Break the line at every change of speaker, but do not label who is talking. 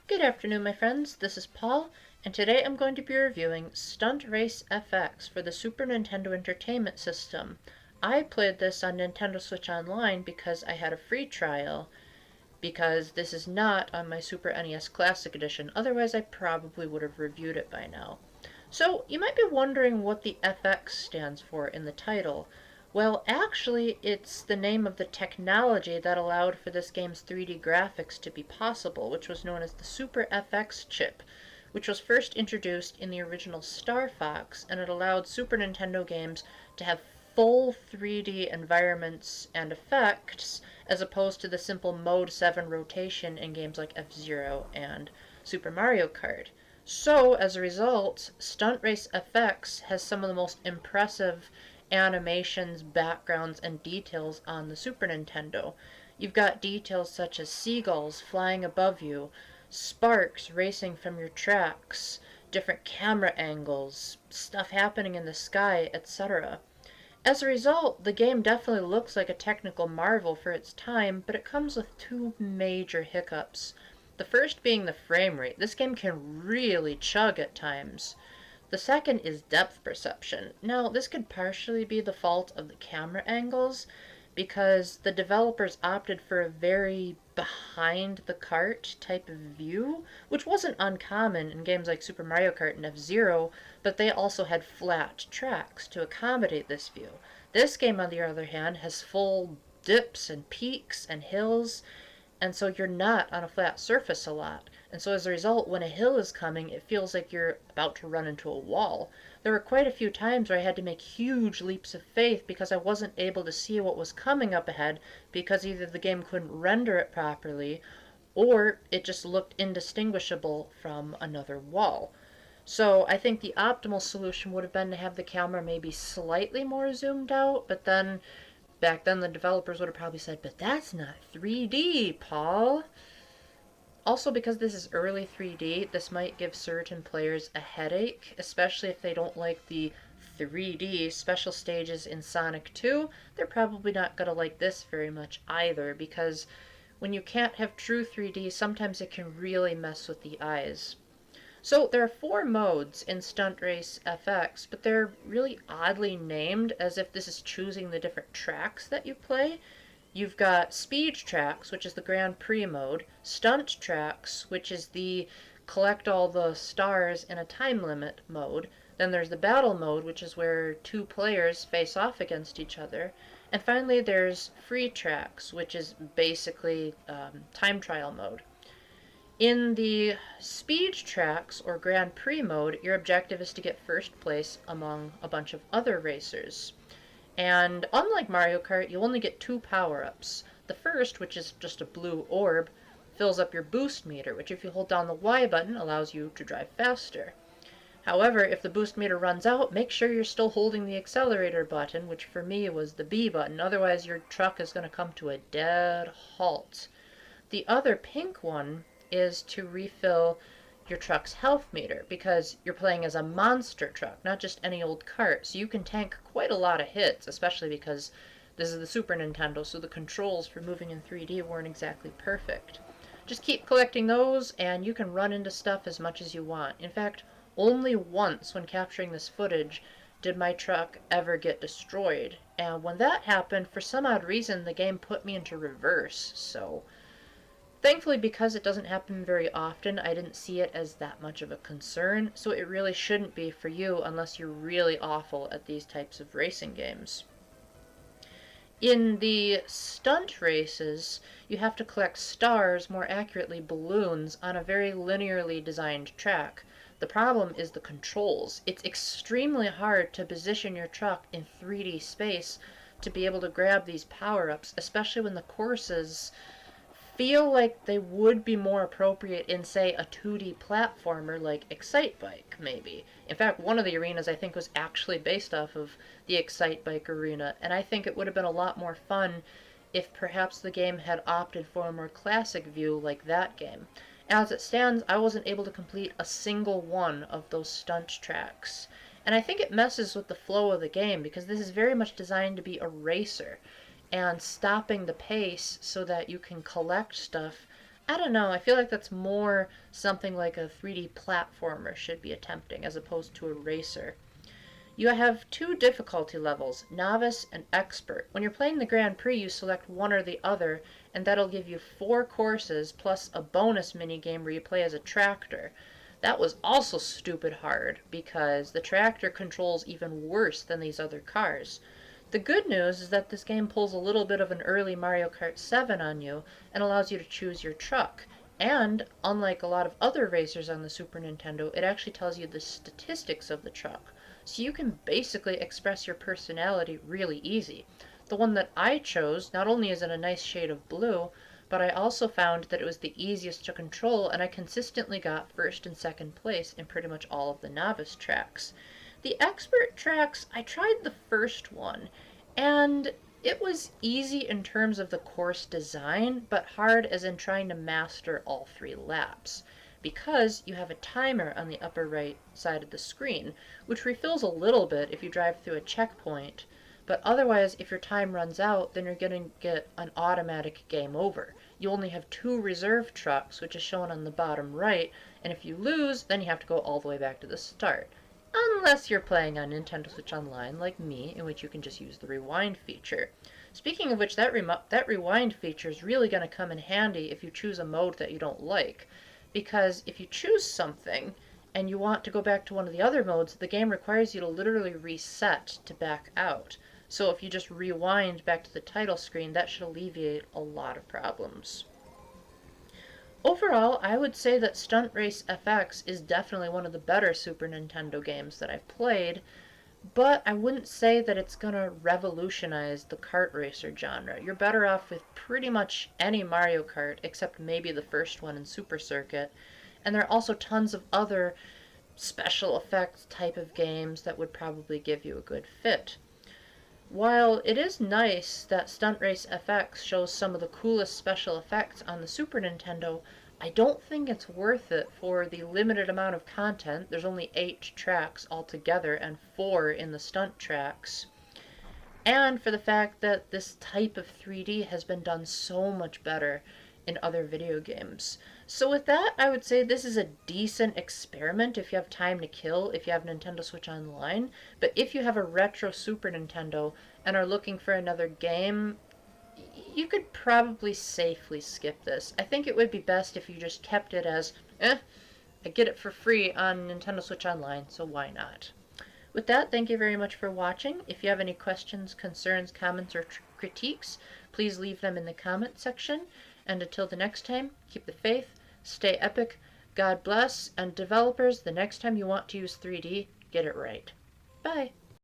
Good afternoon, my friends. This is Paul, and today I'm going to be reviewing Stunt Race FX for the Super Nintendo Entertainment System. I played this on Nintendo Switch Online because I had a free trial, because this is not on my Super NES Classic Edition, otherwise I probably would have reviewed it by now. So, you might be wondering what the FX stands for in the title. Well, actually, it's the name of the technology that allowed for this game's 3D graphics to be possible, which was known as the Super FX chip, which was first introduced in the original Star Fox, and it allowed Super Nintendo games to have full 3D environments and effects, as opposed to the simple Mode 7 rotation in games like F-Zero and Super Mario Kart. So, as a result, Stunt Race FX has some of the most impressive animations, backgrounds, and details on the Super Nintendo. You've got details such as seagulls flying above you, sparks racing from your tracks, different camera angles, stuff happening in the sky, etc. As a result, the game definitely looks like a technical marvel for its time, but it comes with two major hiccups. The first being the frame rate. This game can really chug at times. The second is depth perception. Now, this could partially be the fault of the camera angles, because the developers opted for a very behind the cart type of view, which wasn't uncommon in games like Super Mario Kart and F-Zero, but they also had flat tracks to accommodate this view. This game, on the other hand, has full dips and peaks and hills, and so you're not on a flat surface a lot. And so as a result, when a hill is coming, it feels like you're about to run into a wall. There were quite a few times where I had to make huge leaps of faith because I wasn't able to see what was coming up ahead, because either the game couldn't render it properly, or it just looked indistinguishable from another wall. So I think the optimal solution would have been to have the camera maybe slightly more zoomed out, but then back then the developers would have probably said, but that's not 3D, Paul. Also, because this is early 3D, this might give certain players a headache, especially if they don't like the 3D special stages in Sonic 2. They're probably not going to like this very much either, because when you can't have true 3D, sometimes it can really mess with the eyes. So there are four modes in Stunt Race FX, but they're really oddly named, as if this is choosing the different tracks that you play. You've got Speed Tracks, which is the Grand Prix mode, Stunt Tracks, which is the collect all the stars in a time limit mode. Then there's the Battle mode, which is where two players face off against each other. And finally, there's Free Tracks, which is basically time trial mode. In the Speed Tracks or Grand Prix mode, your objective is to get first place among a bunch of other racers. And unlike Mario Kart, you only get two power-ups. The first, which is just a blue orb, fills up your boost meter, which if you hold down the Y button allows you to drive faster. However, if the boost meter runs out, make sure you're still holding the accelerator button, which for me was the B button, otherwise your truck is going to come to a dead halt. The other pink one is to refill your truck's health meter, because you're playing as a monster truck, not just any old cart, so you can tank quite a lot of hits, especially because this is the Super Nintendo, so the controls for moving in 3D weren't exactly perfect. Just keep collecting those, and you can run into stuff as much as you want. In fact, only once when capturing this footage did my truck ever get destroyed, and when that happened, for some odd reason, the game put me into reverse, so thankfully, because it doesn't happen very often, I didn't see it as that much of a concern, so it really shouldn't be for you unless you're really awful at these types of racing games. In the stunt races, you have to collect stars, more accurately balloons, on a very linearly designed track. The problem is the controls. It's extremely hard to position your truck in 3D space to be able to grab these power-ups, especially when the courses feel like they would be more appropriate in, say, a 2D platformer like Excite Bike, maybe. In fact, one of the arenas I think was actually based off of the Excite Bike arena, and I think it would have been a lot more fun if perhaps the game had opted for a more classic view like that game. As it stands, I wasn't able to complete a single one of those stunt tracks. And I think it messes with the flow of the game, because this is very much designed to be a racer, and stopping the pace so that you can collect stuff I don't know, I feel like that's more something like a 3D platformer should be attempting as opposed to a racer. You have two difficulty levels, Novice and Expert. When you're playing the Grand Prix, you select one or the other, and that'll give you 4 courses plus a bonus minigame where you play as a tractor. That was also stupid hard because the tractor controls even worse than these other cars. The good news is that this game pulls a little bit of an early Mario Kart 7 on you and allows you to choose your truck. And, unlike a lot of other racers on the Super Nintendo, it actually tells you the statistics of the truck. So you can basically express your personality really easy. The one that I chose not only is in a nice shade of blue, but I also found that it was the easiest to control, and I consistently got first and second place in pretty much all of the novice tracks. The expert tracks, I tried the first one, and it was easy in terms of the course design, but hard as in trying to master all 3 laps. Because you have a timer on the upper right side of the screen, which refills a little bit if you drive through a checkpoint, but otherwise, if your time runs out, then you're going to get an automatic game over. You only have 2 reserve trucks, which is shown on the bottom right, and if you lose, then you have to go all the way back to the start. Unless you're playing on Nintendo Switch Online like me, in which you can just use the rewind feature. Speaking of which, that rewind feature is really going to come in handy if you choose a mode that you don't like. Because if you choose something and you want to go back to one of the other modes, the game requires you to literally reset to back out. So if you just rewind back to the title screen, that should alleviate a lot of problems. Overall, I would say that Stunt Race FX is definitely one of the better Super Nintendo games that I've played, but I wouldn't say that it's gonna revolutionize the kart racer genre. You're better off with pretty much any Mario Kart, except maybe the first one in Super Circuit, and there are also tons of other special effects type of games that would probably give you a good fit. While it is nice that Stunt Race FX shows some of the coolest special effects on the Super Nintendo, I don't think it's worth it for the limited amount of content. There's only 8 tracks altogether and 4 in the stunt tracks. And for the fact that this type of 3D has been done so much better in other video games. So with that, I would say this is a decent experiment if you have time to kill, if you have Nintendo Switch Online. But if you have a retro Super Nintendo and are looking for another game, you could probably safely skip this. I think it would be best if you just kept it as, I get it for free on Nintendo Switch Online, so why not? With that, thank you very much for watching. If you have any questions, concerns, comments, or critiques, please leave them in the comment section. And until the next time, keep the faith, stay epic, God bless, and developers, the next time you want to use 3D, get it right. Bye!